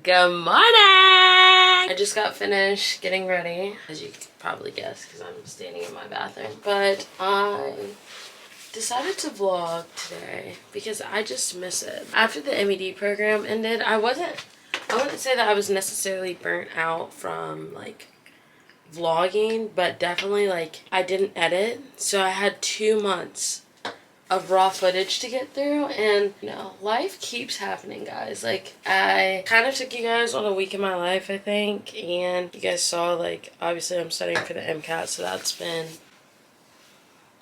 Good morning! I just got finished getting ready, as you can probably guess because I'm standing in my bathroom. But I decided to vlog today because I just miss it. After the MED program ended, I wouldn't say that I was necessarily burnt out from like vlogging, but definitely like I didn't edit. So I had 2 months of raw footage to get through, and you know, life keeps happening, guys. Like, I kind of took you guys on a week in my life, I think, and you guys saw, like, obviously I'm studying for the MCAT, so that's been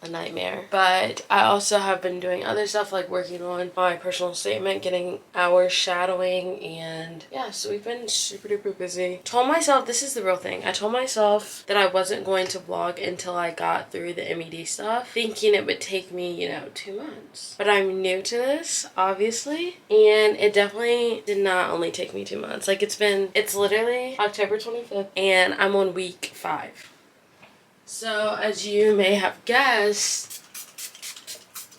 a nightmare. But I also have been doing other stuff, like working on my personal statement, getting hours shadowing, and yeah, so we've been super duper busy. Told myself, this is the real thing, I told myself that I wasn't going to vlog until I got through the MED stuff, thinking it would take me, you know, 2 months. But I'm new to this, obviously, and it definitely did not only take me 2 months. Like, it's literally October 25th, and I'm on week 5. So, as you may have guessed,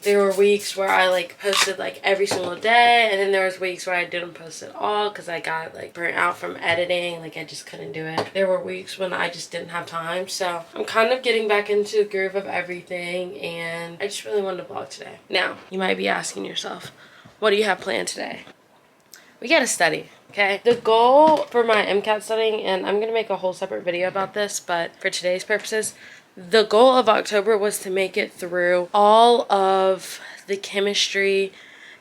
there were weeks where I like posted like every single day, and then there was weeks where I didn't post at all because I got like burnt out from editing. Like, I just couldn't do it. There were weeks when I just didn't have time. So I'm kind of getting back into the groove of everything, and I just really wanted to vlog today. Now, you might be asking yourself, what do you have planned today? We gotta study. Okay, the goal for my MCAT studying, and I'm gonna make a whole separate video about this, but for today's purposes, the goal of October was to make it through all of the chemistry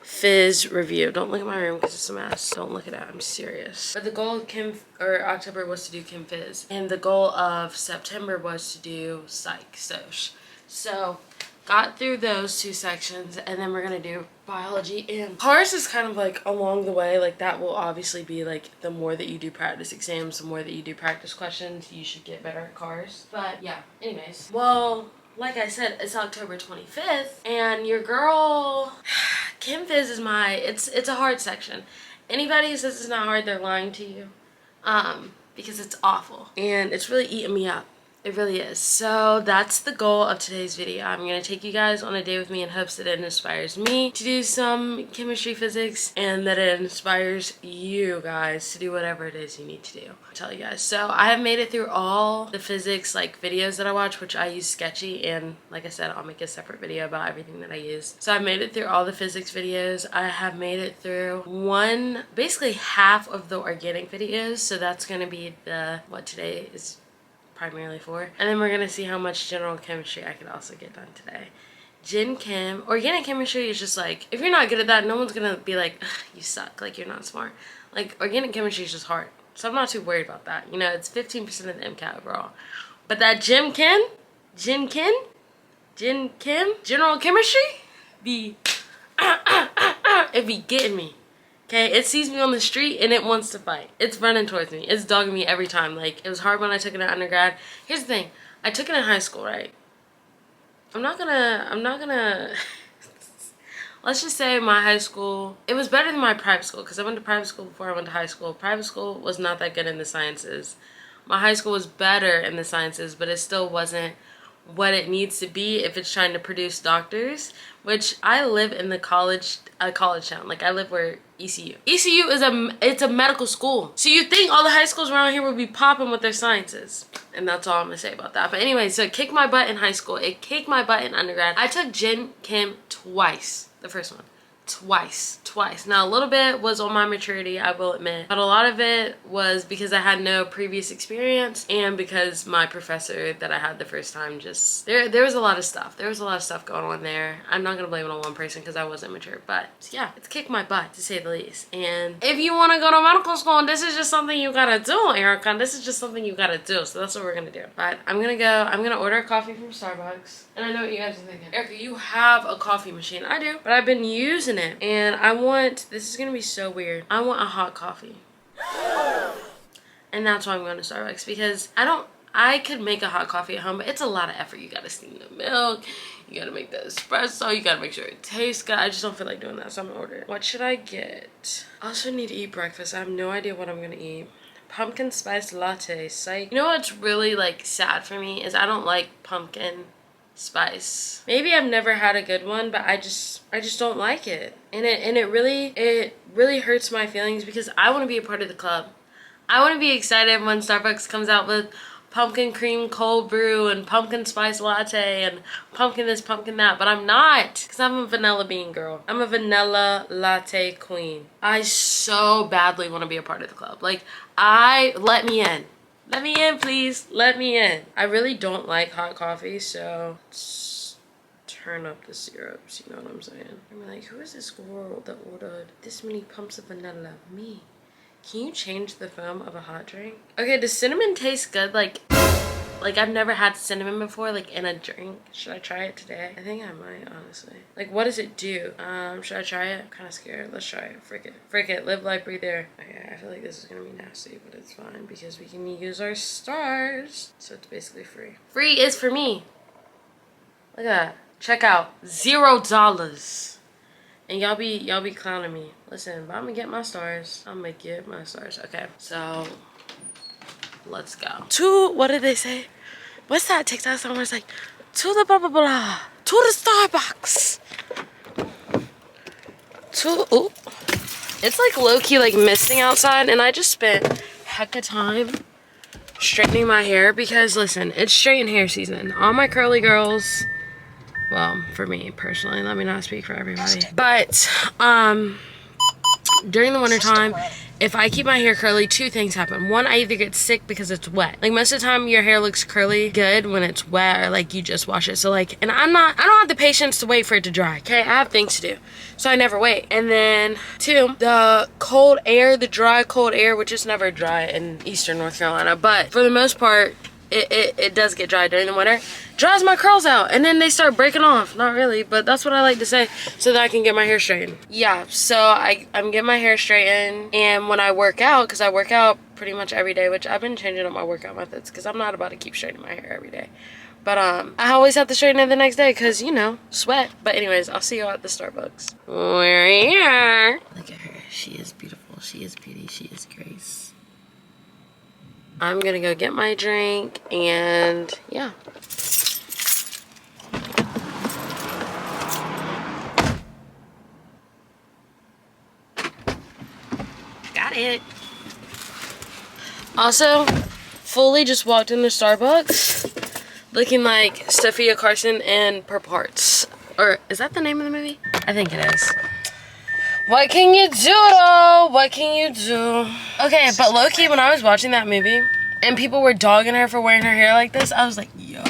phys review. Don't look at my room because it's a mess. Don't look at it. I'm serious. But the goal of October was to do chem phys, and the goal of September was to do psych soc. So got through those 2 sections, and then we're gonna do biology, and cars is kind of like along the way. Like, that will obviously be like, the more that you do practice exams, the more that you do practice questions, you should get better at cars. But yeah, anyways, well, like I said, it's October 25th, and your girl chem phys is it's a hard section. Anybody who says it's not hard, they're lying to you, because it's awful and it's really eating me up. It really is. So that's the goal of today's video. I'm going to take you guys on a day with me in hopes that it inspires me to do some chemistry, physics, and that it inspires you guys to do whatever it is you need to do. I'll tell you guys. So I have made it through all the physics like videos that I watch, which I use Sketchy, and like I said, I'll make a separate video about everything that I use. So I've made it through all the physics videos. I have made it through basically half of the organic videos. So that's going to be what today is primarily for, and then we're gonna see how much general chemistry I could also get done today. Gen Chem, organic chemistry is just like, if you're not good at that, no one's gonna be like, you suck, like you're not smart. Like, organic chemistry is just hard, so I'm not too worried about that. You know, it's 15% of the MCAT overall. But that general chemistry it be getting me. Okay, it sees me on the street and it wants to fight. It's running towards me. It's dogging me every time. Like, it was hard when I took it in undergrad. Here's the thing. I took it in high school, right? I'm not gonna let's just say my high school, it was better than my private school, because I went to private school before I went to high school. Private school was not that good in the sciences. My high school was better in the sciences, but it still wasn't what it needs to be if it's trying to produce doctors, which I live in a college town. Like, I live where ECU is it's a medical school. So you think all the high schools around here would be popping with their sciences. And that's all I'm gonna say about that. But anyway, so it kicked my butt in high school. It kicked my butt in undergrad. I took Gen Chem twice. The first one. Twice. Now, a little bit was on my maturity, I will admit, but a lot of it was because I had no previous experience, and because my professor that I had the first time just, there was a lot of stuff. There was a lot of stuff going on there. I'm not gonna blame it on one person because I wasn't mature, but yeah, it's kicked my butt, to say the least. And if you want to go to medical school, this is just something you gotta do, Erica. This is just something you gotta do. So that's what we're gonna do. But I'm gonna order a coffee from Starbucks. And I know what you guys are thinking. Erica, you have a coffee machine. I do, but I've been using it, and this is gonna be so weird, I want a hot coffee. And that's why I'm going to Starbucks, because I could make a hot coffee at home, but it's a lot of effort. You gotta steam the milk, you gotta make the espresso, you gotta make sure it tastes good. I just don't feel like doing that, so I'm gonna order it. What should I get? I also need to eat breakfast. I have no idea what I'm gonna eat. Pumpkin spice latte, psych. You know what's really like sad for me is I don't like pumpkin spice. Maybe I've never had a good one, but I just don't like it. And it really hurts my feelings because I want to be a part of the club. I want to be excited when Starbucks comes out with pumpkin cream cold brew and pumpkin spice latte and pumpkin this, pumpkin that, but I'm not, because I'm a vanilla bean girl. I'm a vanilla latte queen. I so badly want to be a part of the club. Like, let me in. Let me in, please. Let me in. I really don't like hot coffee, so let's turn up the syrups, you know what I'm saying? I'm like, who is this girl that ordered this many pumps of vanilla? Me. Can you change the foam of a hot drink? Okay, does cinnamon taste good? Like I've never had cinnamon before, like in a drink. Should I try it today? I think I might, honestly. Like, what does it do? Should I try it? I'm kind of scared. Let's try it. Frick it. Frick it. Live, life, breathe air. Okay, I feel like this is gonna be nasty, but it's fine because we can use our stars. So it's basically free. Free is for me. Look at that. Check out. $0. And y'all be clowning me. Listen, but I'm gonna get my stars. I'm gonna get my stars. Okay, so let's go. What did they say? What's that TikTok song where it's like, to the blah blah blah, to the Starbucks. Ooh. It's like low-key like misting outside, and I just spent heck of time straightening my hair because listen, it's straighten hair season. All my curly girls, well, for me personally, let me not speak for everybody, but during the winter time, if I keep my hair curly, two things happen. One, I either get sick because it's wet. Like, most of the time your hair looks curly good when it's wet or like you just wash it. So like, and I don't have the patience to wait for it to dry, okay? I have things to do, so I never wait. And then two, the cold air, the dry cold air, which is never dry in eastern North Carolina, but for the most part, it does get dry during the winter. Dries my curls out and then they start breaking off. Not really, but that's what I like to say so that I can get my hair straightened. Yeah, so I'm getting my hair straightened, and when I work out, because I work out pretty much every day, which I've been changing up my workout methods because I'm not about to keep straightening my hair every day. But I always have to straighten it the next day because, you know, sweat. But anyways, I'll see you at the Starbucks. We're here. Look at her. She is beautiful. She is beauty. She is grace. I'm gonna go get my drink, and yeah. Got it. Also, fully just walked into Starbucks looking like Sophia Carson in Purple Hearts. Or is that the name of the movie? I think it is. What can you do though? What can you do? Okay, but low-key, when I was watching that movie and people were dogging her for wearing her hair like this, I was like, yo,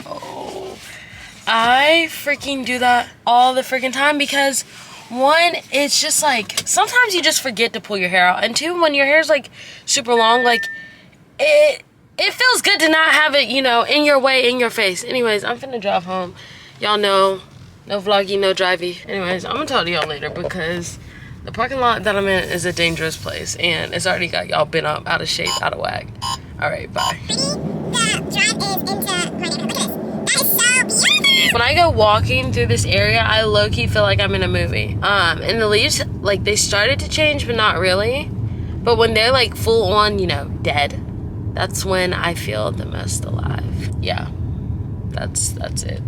I freaking do that all the freaking time because one, it's just like, sometimes you just forget to pull your hair out. And two, when your hair's like super long, like it feels good to not have it, you know, in your way, in your face. Anyways, I'm finna drive home. Y'all know, no vloggy, no drivey. Anyways, I'm gonna talk to y'all later because the parking lot that I'm in is a dangerous place, and it's already got y'all bent up, out of shape, out of whack. All right, bye. When I go walking through this area, I low-key feel like I'm in a movie. And the leaves, like, they started to change, but not really. But when they're like full on, you know, dead, that's when I feel the most alive. Yeah, that's it.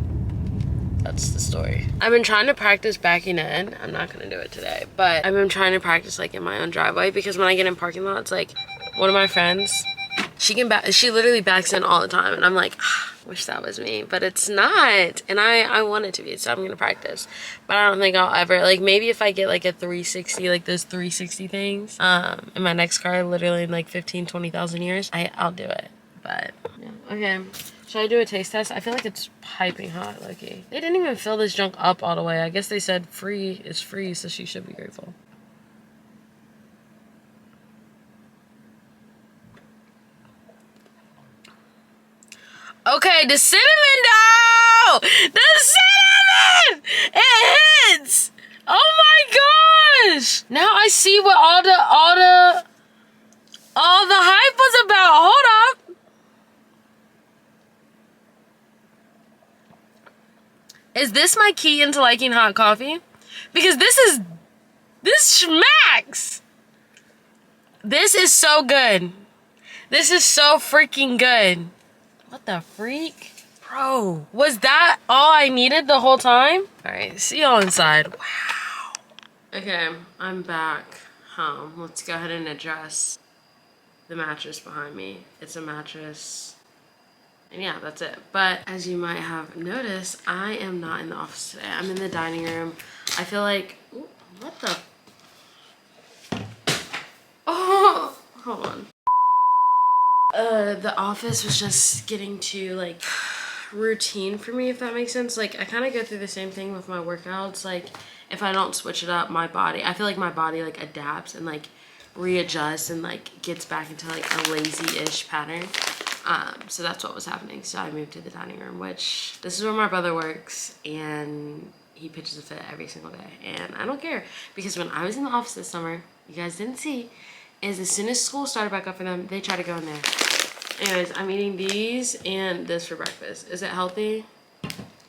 That's the story. I've been trying to practice backing in. I'm not gonna do it today, but I've been trying to practice like in my own driveway because when I get in parking lots, like one of my friends, she literally backs in all the time, and I'm like, wish that was me, but it's not, and I want it to be, so I'm gonna practice. But I don't think I'll ever, like, maybe if I get like a 360, like those 360 things in my next car, literally in like 15-20,000 years, I'll do it. But yeah. Okay, should I do a taste test? I feel like it's piping hot, Loki. They didn't even fill this junk up all the way. I guess they said free is free, so she should be grateful. Okay, the cinnamon though! The cinnamon! It hits! Oh my gosh! Now I see what all the hype was about. Hold up. Is this my key into liking hot coffee? Because this smacks. This is so good. This is so freaking good. What the freak? Bro, was that all I needed the whole time? All right, see y'all inside. Wow. Okay, I'm back home. Let's go ahead and address the mattress behind me. It's a mattress. And yeah, that's it. But as you might have noticed, I am not in the office today. I'm in the dining room. I feel like, ooh, what the? Oh, hold on. The office was just getting too like routine for me, if that makes sense. Like I kind of go through the same thing with my workouts. Like if I don't switch it up, I feel like my body like adapts and like readjusts and like gets back into like a lazy-ish pattern. So that's what was happening. So I moved to the dining room, which this is where my brother works, and he pitches a fit every single day. And I don't care, because when I was in the office this summer, you guys didn't see, is as soon as school started back up for them, they try to go in there. Anyways, I'm eating these and this for breakfast. Is it healthy?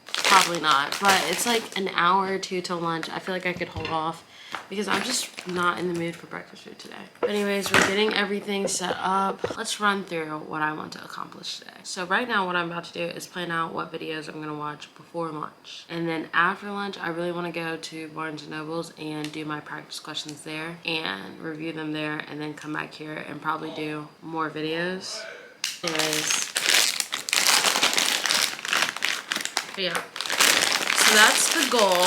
Probably not, but it's like an hour or two till lunch. I feel like I could hold off because I'm just not in the mood for breakfast food today. But anyways, we're getting everything set up. Let's run through what I want to accomplish today. So right now what I'm about to do is plan out what videos I'm gonna watch before lunch. And then after lunch, I really wanna go to Barnes & Noble's and do my practice questions there and review them there, and then come back here and probably do more videos. Anyways. But yeah. So that's the goal.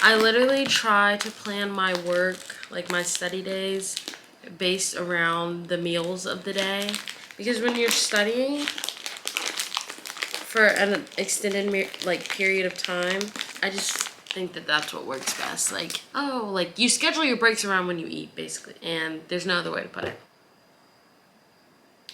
I literally try to plan my work, like my study days, based around the meals of the day. Because when you're studying for an extended like period of time, I just think that that's what works best. Like, oh, like you schedule your breaks around when you eat, basically. And there's no other way to put it.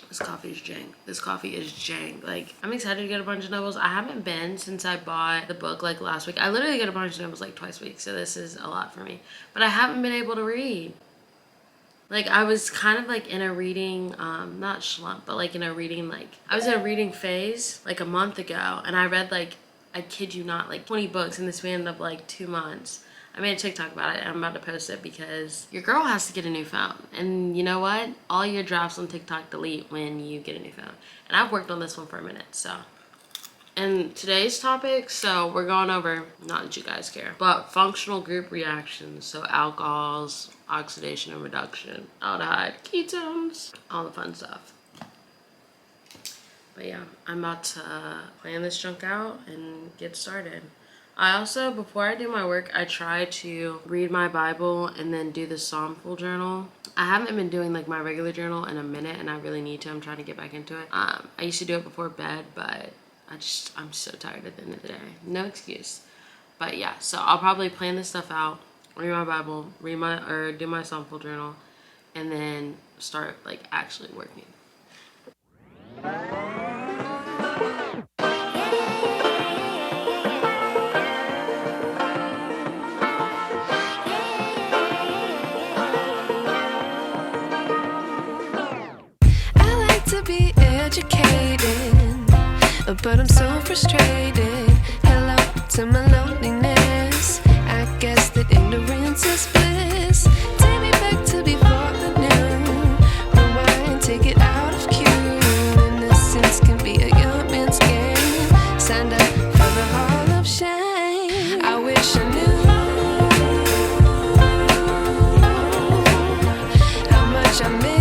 This coffee is jank. This coffee is jank. Like, I'm excited to get a Barnes & Noble's. I haven't been since I bought the book, like, last week. I literally get a Barnes & Noble's, like, twice a week, so this is a lot for me. But I haven't been able to read. Like, I was kind of, like, in a reading, not slump, but, like, in a reading, like, I was in a reading phase, like, a month ago, and I read, like, I kid you not, like, 20 books in the span of, like, 2 months. I made a TikTok about it, and I'm about to post it because your girl has to get a new phone. And you know what? All your drafts on TikTok delete when you get a new phone. And I've worked on this one for a minute, so. And today's topic, so we're going over, not that you guys care, but functional group reactions. So alcohols, oxidation and reduction, aldehyde, ketones, all the fun stuff. But yeah, I'm about to plan this junk out and get started. I also, before I do my work, I try to read my Bible and then do the Psalmful journal. I haven't been doing like my regular journal in a minute, and I really need to. I'm trying to get back into it. I used to do it before bed, but I'm so tired at the end of the day. No excuse. But yeah, so I'll probably plan this stuff out, read my Bible, do my Psalmful journal, and then start like actually working. But I'm so frustrated. Hello to my loneliness. I guess that ignorance is bliss. Take me back to before I knew. Rewind, take it out of cue. Innocence can be a young man's game. Signed up for the hall of shame. I wish I knew how much I miss.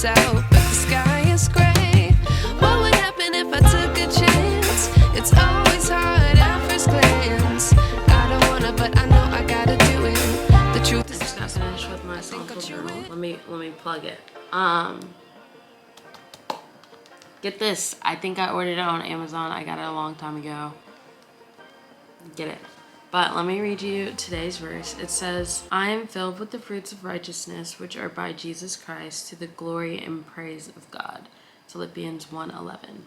Out, but the sky is gray. What would happen if I took a chance? It's always hard at first glance. I don't wanna, but I know I gotta do it. The truth is, I just got finished with my Psalmful journal. Let me plug it. Get this. I think I ordered it on Amazon. I got it a long time ago. Get it. But let me read you today's verse. It says, I am filled with the fruits of righteousness, which are by Jesus Christ, to the glory and praise of God. Philippians 1:11.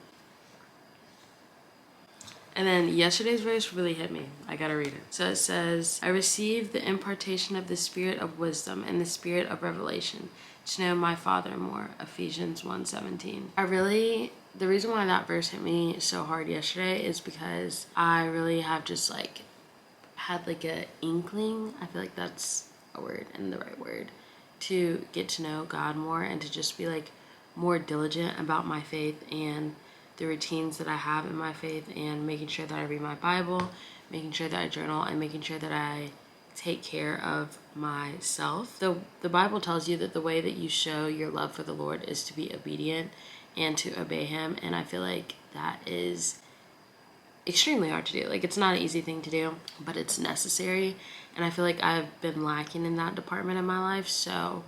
And then yesterday's verse really hit me. I gotta read it. So it says, I received the impartation of the spirit of wisdom and the spirit of revelation to know my Father more. Ephesians 1:17. The reason why that verse hit me so hard yesterday is because I really have just like had like a inkling, I feel like that's a word and the right word, to get to know God more and to just be like more diligent about my faith and the routines that I have in my faith, and making sure that I read my Bible, making sure that I journal, and making sure that I take care of myself. The Bible tells you that the way that you show your love for the Lord is to be obedient and to obey him, and I feel like that is extremely hard to do. Like, it's not an easy thing to do, but it's necessary, and I feel like I've been lacking in that department in my life, so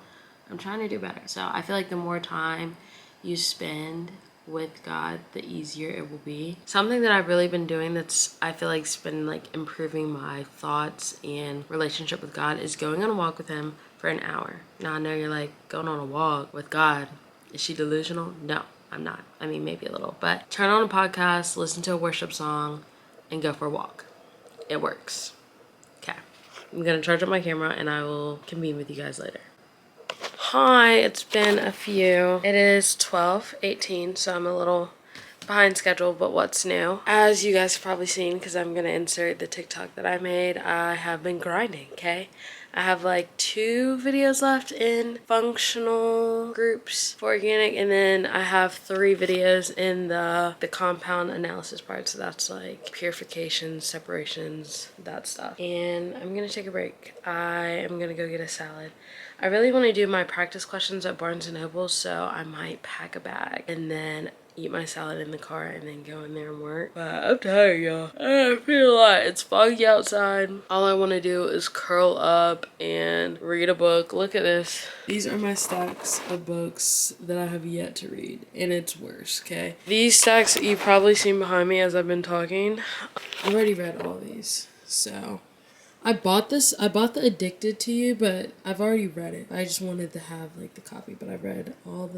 I'm trying to do better. So I feel like the more time you spend with God, the easier it will be. Something that I've really been doing that's, I feel like, it's been like improving my thoughts and relationship with God is going on a walk with him for an hour. Now I know you're like, going on a walk with God, is she delusional? No, I'm not. I mean, maybe a little, but turn on a podcast, listen to a worship song, and go for a walk. It works. Okay, I'm gonna charge up my camera and I will convene with you guys later. Hi, it's been a few. It is 12:18, so I'm a little behind schedule, but what's new? As you guys have probably seen, because I'm going to insert the TikTok that I made, I have been grinding, okay? I have like 2 videos left in functional groups for organic, and then I have 3 videos in the compound analysis part, so that's like purifications, separations, that stuff. And I'm going to take a break. I am going to go get a salad. I really want to do my practice questions at Barnes & Noble, so I might pack a bag and then eat my salad in the car and then go in there and work. But I'm tired, y'all. I feel like it's foggy outside. All I want to do is curl up and read a book. Look at this. These are my stacks of books that I have yet to read, and it's worse, okay? These stacks you've probably seen behind me as I've been talking. I've already read all these, so I bought the Addicted to You, but I've already read it. I just wanted to have like the copy, but I've read all of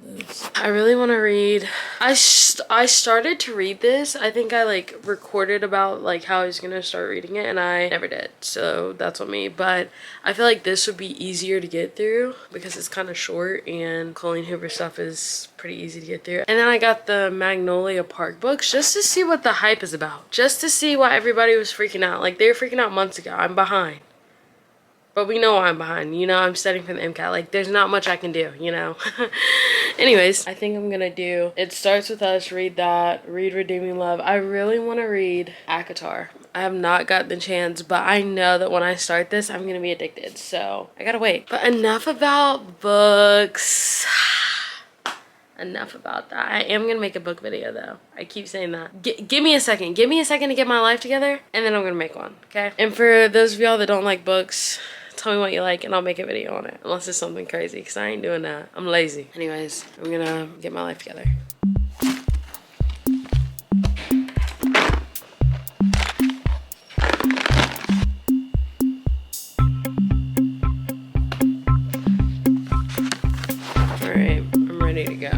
those. I really want to read. I started to read this. I think I like recorded about like how I was gonna start reading it, and I never did. So that's on me. But I feel like this would be easier to get through because it's kind of short, and Colleen Hoover stuff is pretty easy to get through. And then I got the Magnolia Park books just to see what the hype is about. Just to see why everybody was freaking out. Like, they were freaking out months ago. I'm behind. But we know why I'm behind. You know, I'm studying for the MCAT. Like, there's not much I can do, you know? Anyways, I think I'm gonna do It Starts With Us, read that, read Redeeming Love. I really want to read ACOTAR. I have not gotten the chance, but I know that when I start this, I'm gonna be addicted. So, I gotta wait. But enough about books. Enough about that. I am gonna make a book video though. I keep saying that. Give me a second. Give me a second to get my life together, and then I'm gonna make one, okay? And for those of y'all that don't like books, tell me what you like and I'll make a video on it. Unless it's something crazy, because I ain't doing that. I'm lazy. Anyways, I'm gonna get my life together. Alright, I'm ready to go.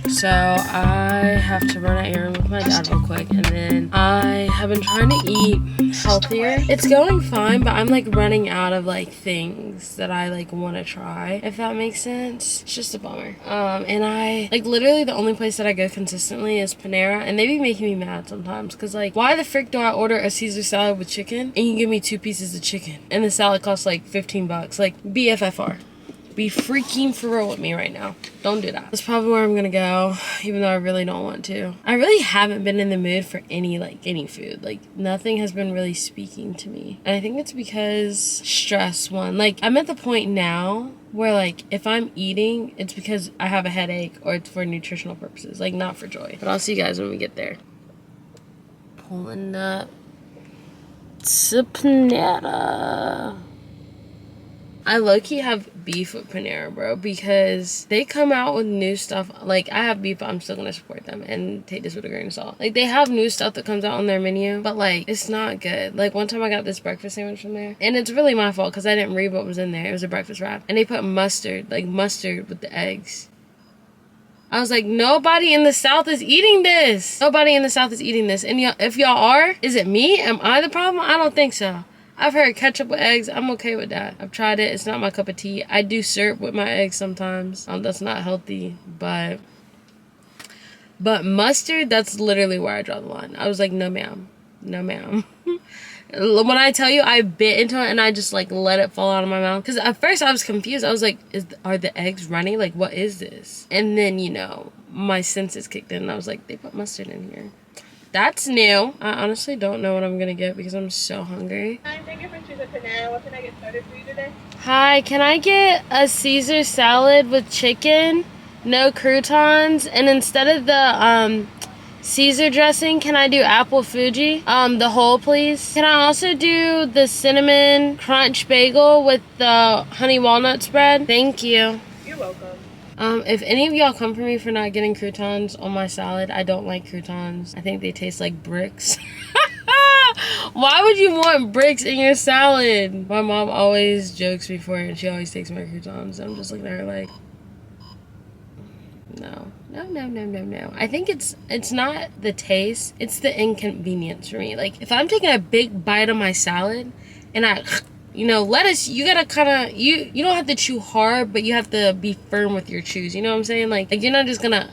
So I have to run an errand with my dad real quick, and then I have been trying to eat healthier. It's going fine, but I'm like running out of like things that I like want to try, if that makes sense. It's just a bummer. And I like literally the only place that I go consistently is Panera, and they be making me mad sometimes because like, why the frick do I order a Caesar salad with chicken and you give me 2 pieces of chicken and the salad costs like $15? Like, BFFR. Be freaking for real with me right now. Don't do that. That's probably where I'm gonna go, even though I really don't want to. I really haven't been in the mood for any food. Like, nothing has been really speaking to me. And I think it's because stress, one. Like, I'm at the point now where, like, if I'm eating, it's because I have a headache or it's for nutritional purposes. Like, not for joy. But I'll see you guys when we get there. Pulling up to Panera. I low-key have beef with Panera, bro, because they come out with new stuff. Like, I have beef, but I'm still gonna support them and take this with a grain of salt. Like, they have new stuff that comes out on their menu, but like, it's not good. Like, one time I got this breakfast sandwich from there, and it's really my fault because I didn't read what was in there. It was a breakfast wrap, and they put mustard with the eggs. I was like, nobody in the South is eating this. Nobody in the South is eating this. And if y'all are, is it me? Am I the problem? I don't think so. I've heard ketchup with eggs. I'm okay with that. I've tried it. It's not my cup of tea. I do syrup with my eggs sometimes. That's not healthy, but mustard, that's literally where I draw the line. I was like, no ma'am. No ma'am. When I tell you I bit into it and I just like let it fall out of my mouth, because at first I was confused. I was like, are the eggs runny? Like, what is this? And then, you know, my senses kicked in and I was like, they put mustard in here. That's new. I honestly don't know what I'm gonna get because I'm so hungry. Hi, thank you for choosing Panera. What can I get started for you today? Hi, can I get a Caesar salad with chicken, no croutons, and instead of the Caesar dressing, can I do apple Fuji? The whole, please. Can I also do the cinnamon crunch bagel with the honey walnut spread? Thank you. You're welcome. If any of y'all come for me for not getting croutons on my salad, I don't like croutons. I think they taste like bricks. Why would you want bricks in your salad? My mom always jokes me for it, and she always takes my croutons. I'm just looking at her like, no. I think it's not the taste, it's the inconvenience for me. Like, if I'm taking a big bite of my salad and lettuce, you gotta kind of, you don't have to chew hard, but you have to be firm with your chews. You know what I'm saying? Like you're not just gonna,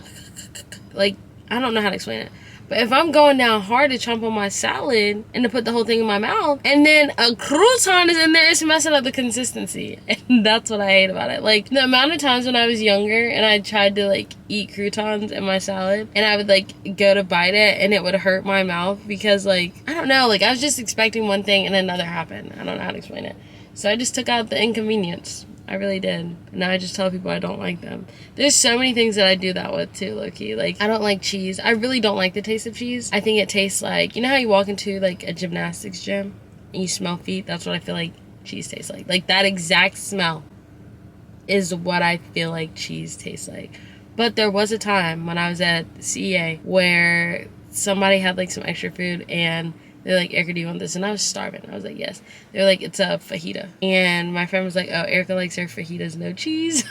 like, I don't know how to explain it. But if I'm going down hard to chomp on my salad and to put the whole thing in my mouth, and then a crouton is in there, it's messing up the consistency. And that's what I hate about it. Like, the amount of times when I was younger and I tried to, like, eat croutons in my salad, and I would, like, go to bite it, and it would hurt my mouth because, like, I don't know, like, I was just expecting one thing and another happened. I don't know how to explain it. So I just took out the inconvenience. I really did. Now I just tell people I don't like them. There's so many things that I do that with too, low-key. Like, I don't like cheese. I really don't like the taste of cheese. I think it tastes like, you know how you walk into like a gymnastics gym and you smell feet? That's what I feel like cheese tastes like. Like, that exact smell is what I feel like cheese tastes like. But there was a time when I was at CEA where somebody had like some extra food and they're like, Erica, do you want this? And I was starving. I was like, yes. They're like, it's a fajita. And my friend was like, oh, Erica likes her fajitas no cheese.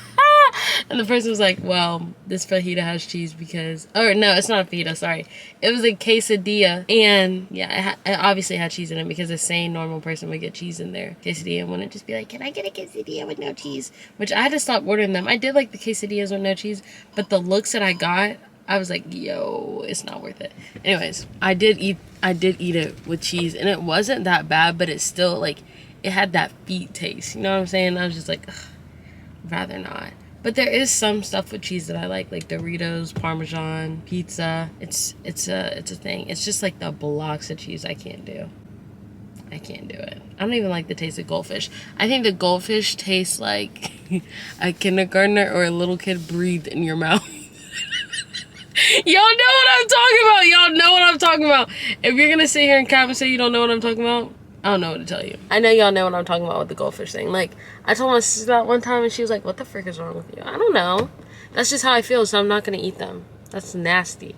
And the person was like, well, this fajita has cheese because, or no, it's not a fajita, sorry. It was a quesadilla. And yeah, it obviously had cheese in it because a sane, normal person would get cheese in their quesadilla and wouldn't just be like, can I get a quesadilla with no cheese? Which I had to stop ordering them. I did like the quesadillas with no cheese, but the looks that I got, I was like, yo, it's not worth it. Anyways, I did eat it with cheese, and it wasn't that bad, but it's still, like, it had that feet taste. You know what I'm saying? I was just like, ugh, rather not. But there is some stuff with cheese that I like Doritos, Parmesan, pizza. It's a thing. It's just like the blocks of cheese I can't do. I can't do it. I don't even like the taste of goldfish. I think the goldfish tastes like a kindergartner or a little kid breathed in your mouth. Y'all know what I'm talking about. Y'all know what I'm talking about. If you're gonna sit here and cap and say you don't know what I'm talking about, I don't know what to tell you. I know y'all know what I'm talking about with the goldfish thing. Like, I told my sister that one time and she was like, what the frick is wrong with you? I don't know. That's just how I feel, so I'm not gonna eat them. That's nasty.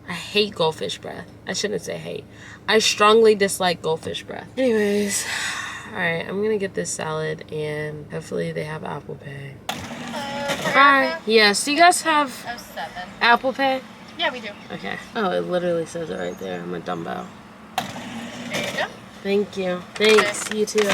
I hate goldfish breath. I shouldn't say hate. I strongly dislike goldfish breath. Anyways, alright, I'm gonna get this salad and hopefully they have Apple Pay. Hi. Yes, do you guys have 07. Apple Pay? Yeah, we do. Okay. Oh, it literally says it right there. I'm a dumbbell. There you go. Thank you. Thanks. You too.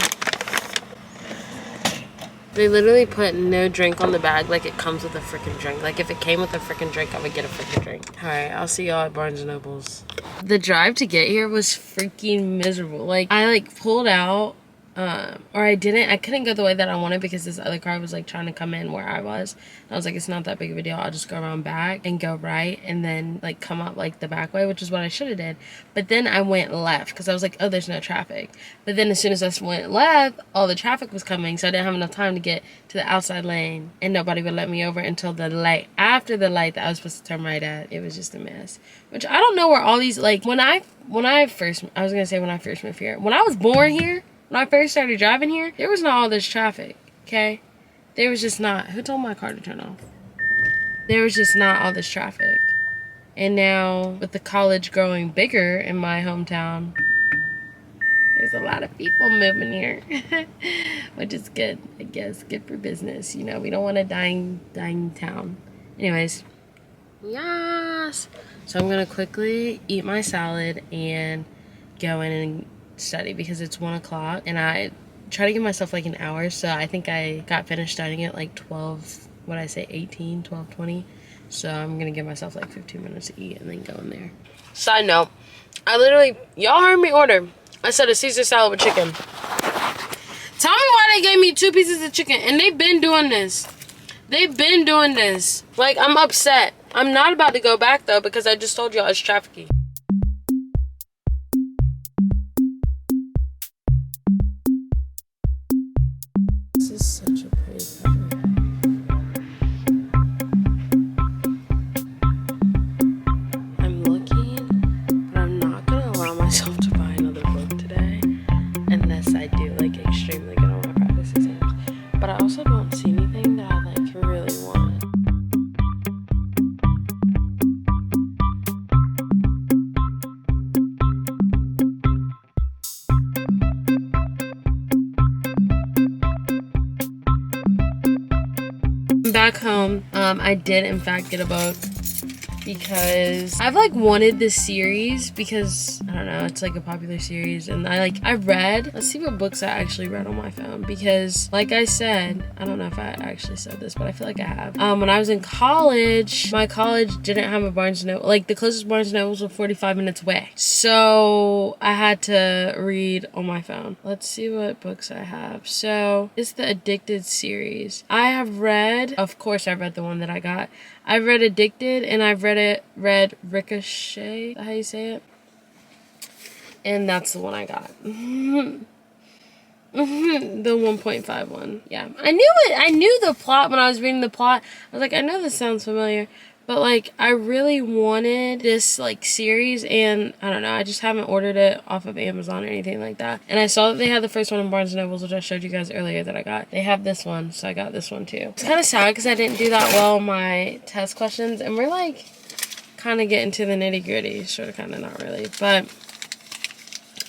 They literally put no drink on the bag like it comes with a freaking drink. Like, if it came with a freaking drink, I would get a freaking drink. Alright, I'll see y'all at Barnes & Noble's. The drive to get here was freaking miserable. Like, I like pulled out, or I couldn't go the way that I wanted because this other car was like trying to come in where I was. And I was like, it's not that big of a deal. I'll just go around back and go right and then like come up like the back way, which is what I should have did. But then I went left because I was like, oh, there's no traffic. But then as soon as I went left, all the traffic was coming. So I didn't have enough time to get to the outside lane and nobody would let me over until the light, after the light that I was supposed to turn right at. It was just a mess, which I don't know where all these, like when I first moved here, when I was born here, when I first started driving here, there was not all this traffic, okay? there was just not, who told my car to turn off? There was just not all this traffic. And now with the college growing bigger in my hometown, there's a lot of people moving here, which is good, I guess. Good for business. You know, we don't want a dying town. Anyways, yes. So I'm gonna quickly eat my salad and go in and study because it's 1 o'clock, and I try to give myself like an hour. So I think I got finished studying at like 12:20. So I'm gonna give myself like 15 minutes to eat and then go in there. Side note, I literally, y'all heard me order. I said a Caesar salad with chicken. Tell me why they gave me 2 pieces of chicken. And they've been doing this. They've been doing this. Like, I'm upset. I'm not about to go back, though, because I just told y'all it's trafficky. This is such a pretty cover. I'm looking, but I'm not going to allow myself to buy another book today unless I do like extremely good on my practice exams. But I also don't see anything that I like really want. Back home, I did in fact get a book because I've like wanted this series because I don't know, it's like a popular series, and I read, let's see what books I actually read on my phone, because like I said, I don't know if I actually said this, but I feel like I have. When I was in college, my college didn't have a Barnes & Noble. Like the closest Barnes & Nobles was 45 minutes away, so I had to read on my phone. Let's see what books I have. So it's the Addicted series. I have read, of course I read the one that I got. I've read Addicted, and I've read Ricochet. Is that how you say it? And that's the one I got. The 1.5 one. Yeah. I knew it. I knew the plot when I was reading the plot. I was like, I know this sounds familiar. But, like, I really wanted this, like, series, and I don't know, I just haven't ordered it off of Amazon or anything like that. And I saw that they had the first one in Barnes & Nobles, which I showed you guys earlier that I got. They have this one, so I got this one, too. It's kind of sad because I didn't do that well on my test questions, and we're, like, kind of getting to the nitty-gritty. Sort of, kind of, not really. But,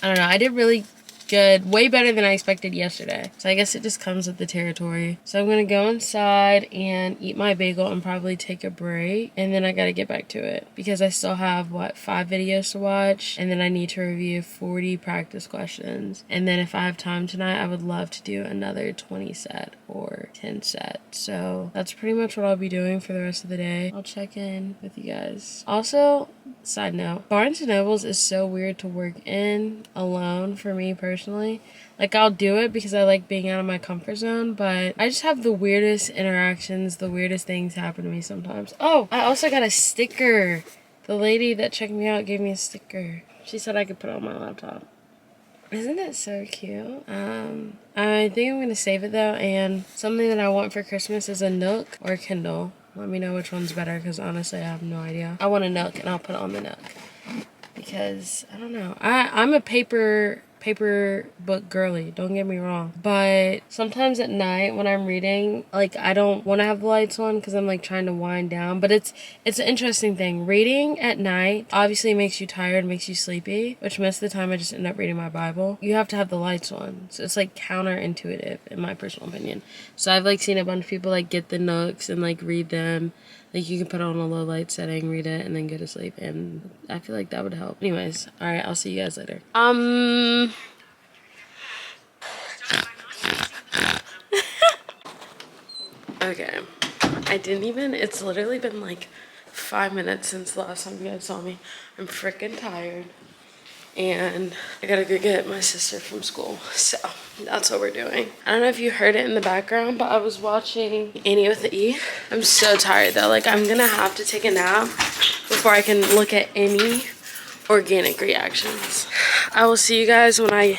I don't know, I did really good, way better than I expected yesterday. So I guess it just comes with the territory. So I'm gonna go inside and eat my bagel and probably take a break, and then I gotta get back to it because I still have 5 videos to watch, and then I need to review 40 practice questions, and then if I have time tonight I would love to do another 20 set or 10 set. So that's pretty much what I'll be doing for the rest of the day. I'll check in with you guys. Also, side note, Barnes & Nobles is so weird to work in alone for me personally. Like, I'll do it because I like being out of my comfort zone, but I just have the weirdest interactions, the weirdest things happen to me sometimes. Oh, I also got a sticker. The lady that checked me out gave me a sticker. She said I could put it on my laptop. Isn't it so cute? I think I'm going to save it though, and something that I want for Christmas is a Nook or a Kindle. Let me know which one's better, because honestly I have no idea. I want a Nook, and I'll put it on the Nook because I don't know. I'm a paper book girly, don't get me wrong, but sometimes at night when I'm reading, like, I don't want to have the lights on because I'm like trying to wind down. But it's an interesting thing. Reading at night obviously makes you tired, makes you sleepy, which most of the time I just end up reading my Bible. You have to have the lights on, so it's like counterintuitive in my personal opinion. So I've like seen a bunch of people like get the Nooks and like read them. Like, you can put on a low light setting, read it, and then go to sleep, and I feel like that would help. Anyways, alright, I'll see you guys later. Okay, it's literally been like 5 minutes since the last time you guys saw me. I'm freaking tired, and I gotta go get my sister from school, so that's what we're doing. I don't know if you heard it in the background, but I was watching Annie with the E. I'm so tired though. Like, I'm gonna have to take a nap before I can look at any organic reactions. I will see you guys when I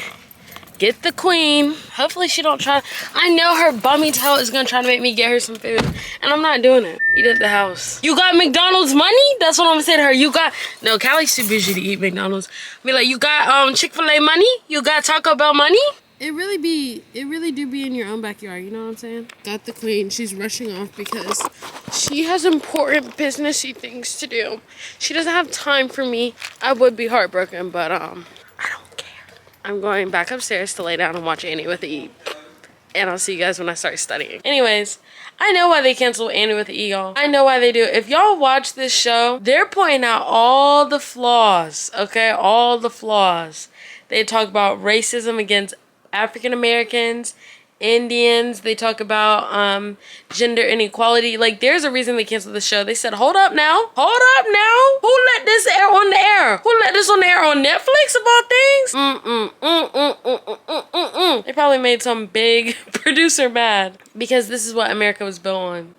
get the queen. Hopefully she don't try. I know her bummy tail is gonna try to make me get her some food, and I'm not doing it. Eat at the house. You got McDonald's money? That's what I'm gonna say to her. You got, no, Callie's too busy to eat McDonald's. Be like, you got Chick-fil-A money? You got Taco Bell money? it really do be in your own backyard, you know what I'm saying? Got the queen. She's rushing off because she has important businessy things to do. She doesn't have time for me. I would be heartbroken, but I don't care. I'm going back upstairs to lay down and watch Annie with the E. And I'll see you guys when I start studying. Anyways, I know why they canceled Annie with the E, y'all. I know why they do. If y'all watch this show, they're pointing out all the flaws, okay? All the flaws. They talk about racism against African Americans, Indians. They talk about gender inequality. Like, there's a reason they canceled the show. They said, hold up now. Hold up now. Who let this air on the air? Who let this on the air on Netflix of all things? They probably made some big producer mad because this is what America was built on.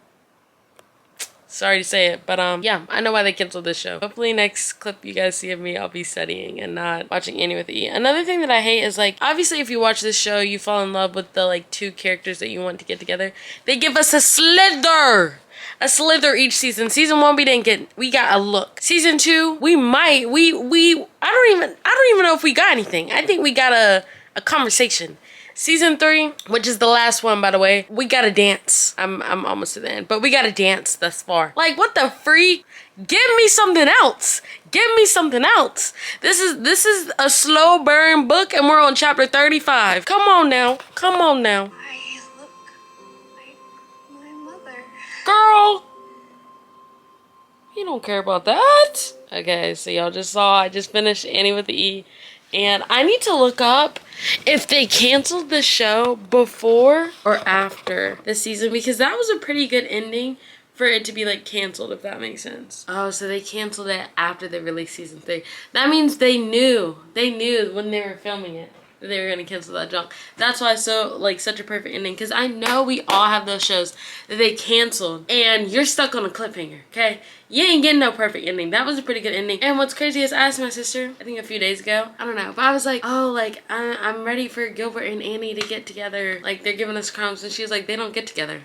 Sorry to say it, but yeah, I know why they canceled this show. Hopefully next clip you guys see of me, I'll be studying and not watching Annie with the E. Another thing that I hate is, like, obviously if you watch this show, you fall in love with the, like, 2 characters that you want to get together. They give us a slither each season. Season 1 we got a look. Season 2, we might, I don't even know if we got anything. I think we got a conversation. Season 3, which is the last one, by the way, we gotta dance. I'm almost to the end, but we gotta dance thus far. Like, what the freak? Give me something else. Give me something else. This is a slow burn book, and we're on chapter 35. Come on now. Come on now. I look like my mother. Girl, you don't care about that. Okay, so y'all just saw I just finished Annie with the E. And I need to look up if they canceled the show before or after the season, because that was a pretty good ending for it to be, like, canceled, if that makes sense. Oh, so they canceled it after they released season 3. That means they knew when they were filming it that they were gonna cancel that junk. That's why it's so, like, such a perfect ending, because I know we all have those shows that they canceled and you're stuck on a cliffhanger, okay? You ain't getting no perfect ending. That was a pretty good ending. And what's crazy is I asked my sister, I think a few days ago, I don't know, but I was like, oh, like, I'm ready for Gilbert and Annie to get together. Like, they're giving us crumbs. And she was like, they don't get together.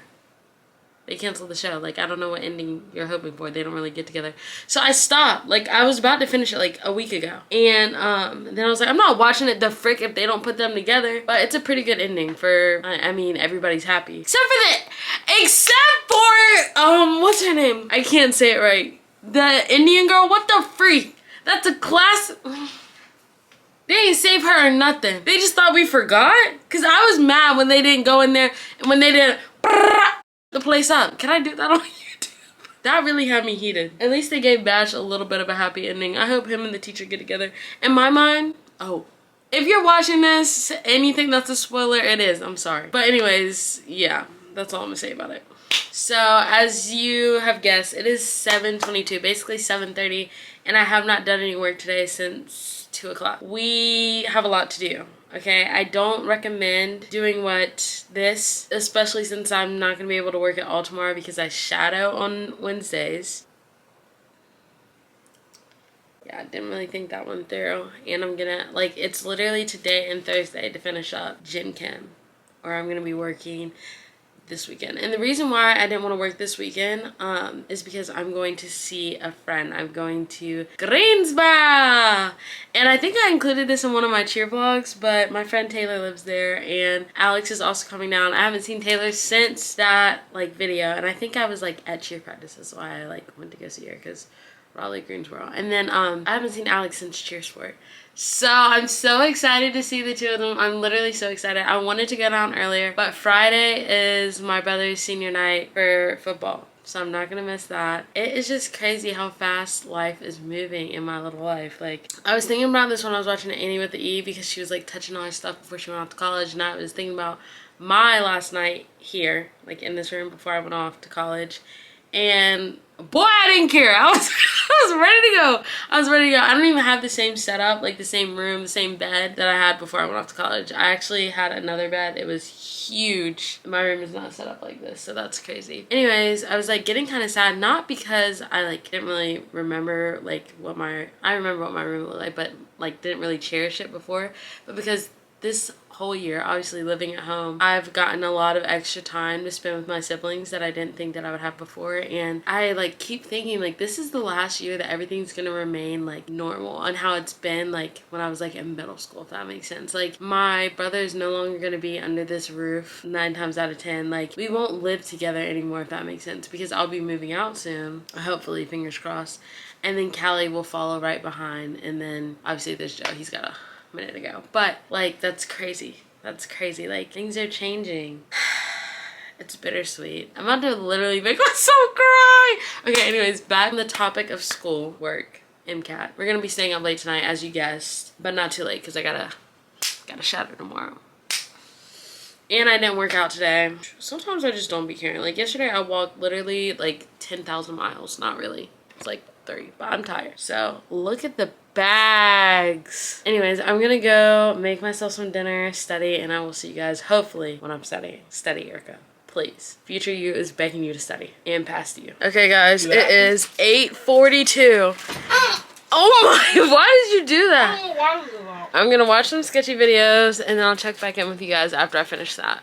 They canceled the show. Like, I don't know what ending you're hoping for. They don't really get together. So I stopped. Like, I was about to finish it, like, a week ago. And then I was like, I'm not watching it the frick if they don't put them together. But it's a pretty good ending for, I mean, everybody's happy. Except for, what's her name? I can't say it right. The Indian girl? What the freak? That's a class... They ain't save her or nothing. They just thought we forgot? Because I was mad when they didn't go in there and when they didn't... the place up. Can I do that on YouTube? That really had me heated. At least they gave Bash a little bit of a happy ending. I hope him and the teacher get together. In my mind, oh, if you're watching this and you think that's a spoiler, it is. I'm sorry. But anyways, yeah, that's all I'm gonna say about it. So as you have guessed, it is 7:22, basically 7:30, and I have not done any work today since 2 o'clock. We have a lot to do. Okay, I don't recommend doing this, especially since I'm not going to be able to work at all tomorrow because I shadow on Wednesdays. Yeah, I didn't really think that one through. And I'm going to, like, it's literally today and Thursday to finish up Gen Chem. Or I'm going to be working this weekend. And the reason why I didn't want to work this weekend is because I'm going to see a friend. I'm going to Greensboro, and I think I included this in one of my cheer vlogs, but my friend Taylor lives there and Alex is also coming down. I haven't seen Taylor since that, like, video, and I think I was, like, at cheer practice. That's why I, like, went to go see her, because Raleigh, Greensboro. And then I haven't seen Alex since cheer sport. So I'm so excited to see the two of them. I'm literally so excited. I wanted to go down earlier, but Friday is my brother's senior night for football, so I'm not gonna miss that. It is just crazy how fast life is moving in my little life. Like, I was thinking about this when I was watching Annie with the E, because she was, like, touching all her stuff before she went off to college, and I was thinking about my last night here, like, in this room before I went off to college. And boy, I didn't care. I was ready to go. I was ready to go. I don't even have the same setup, like the same room, the same bed that I had before I went off to college. I actually had another bed. It was huge. My room is not set up like this, so that's crazy. Anyways, I was, like, getting kind of sad, not because I, like, didn't really remember, like, I remember what my room looked like, but, like, didn't really cherish it before, but because this whole year, obviously living at home, I've gotten a lot of extra time to spend with my siblings that I didn't think that I would have before. And I like keep thinking like this is the last year that everything's gonna remain like normal on how it's been like when I was like in middle school, if that makes sense. Like my brother is no longer gonna be under this roof 9 times out of 10. Like we won't live together anymore, if that makes sense, because I'll be moving out soon, hopefully, fingers crossed. And then Callie will follow right behind, and then obviously there's Joe. He's got a minute to go. But like that's crazy. That's crazy. Like things are changing. It's bittersweet. I'm about to literally make myself cry. Okay, anyways, back on the topic of school, work, mcat. We're gonna be staying up late tonight, as you guessed, but not too late because I gotta shadow tomorrow. And I didn't work out today. Sometimes I just don't be caring. Like yesterday I walked literally like 10,000 miles. Not really. It's like 30, but I'm tired. So look at the bags. Anyways, I'm gonna go make myself some dinner, study, and I will see you guys hopefully when I'm studying. Study, Erica. Please. Future you is begging you to study and past you. Okay guys, it is 8:42. Oh my, why did you do that? I'm gonna watch some sketchy videos and then I'll check back in with you guys after I finish that.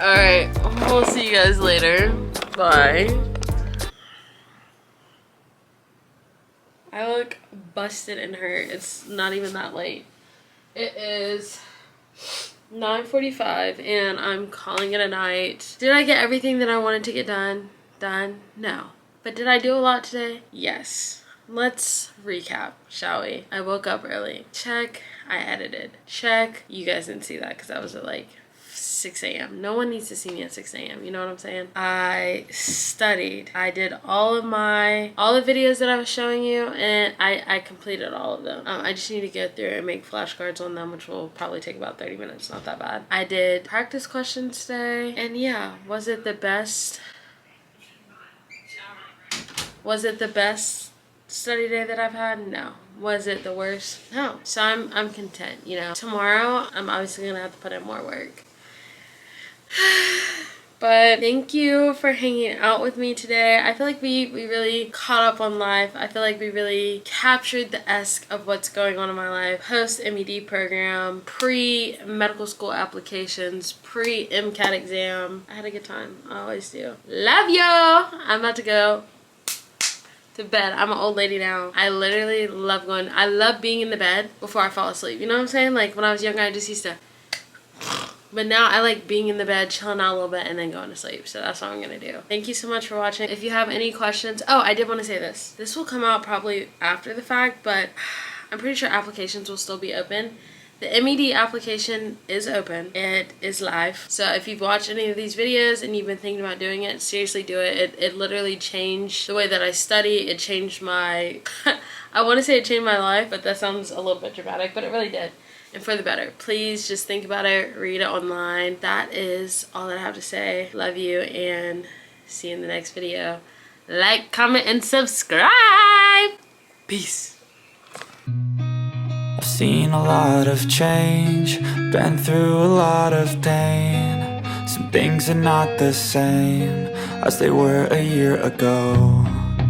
Alright, we'll see you guys later. Bye. I look busted and hurt. It's not even that late. It is 9:45 and I'm calling it a night. Did I get everything that I wanted to get done? No. But did I do a lot today? Yes. Let's recap, shall we? I woke up early. Check. I edited. Check. You guys didn't see that because I was at like 6 a.m. No one needs to see me at 6 a.m. You know what I'm saying? I studied. I did all the videos that I was showing you, and I completed all of them. I just need to go through and make flashcards on them, which will probably take about 30 minutes. Not that bad. I did practice questions today, and yeah, was it the best? Was it the best study day that I've had? No. Was it the worst? No. So I'm content, you know. Tomorrow, I'm obviously gonna have to put in more work. But thank you for hanging out with me today. I feel like we really caught up on life. I feel like we really captured the esque of what's going on in my life. Post-MED program, pre-medical school applications, pre-MCAT exam. I had a good time. I always do. Love y'all. I'm about to go to bed. I'm an old lady now. I literally love I love being in the bed before I fall asleep. You know what I'm saying? Like when I was younger, I just used to... But now I like being in the bed, chilling out a little bit, and then going to sleep. So that's what I'm going to do. Thank you so much for watching. If you have any questions... Oh, I did want to say this. This will come out probably after the fact, but I'm pretty sure applications will still be open. The MED application is open. It is live. So if you've watched any of these videos and you've been thinking about doing it, seriously do it. It literally changed the way that I study. It changed my... I want to say it changed my life, but that sounds a little bit dramatic, but it really did. And for the better. Please just think about it, read it online. That is all that I have to say. Love you and see you in the next video. Like, comment, and subscribe. Peace. I've seen a lot of change, been through a lot of pain. Some things are not the same as they were a year ago.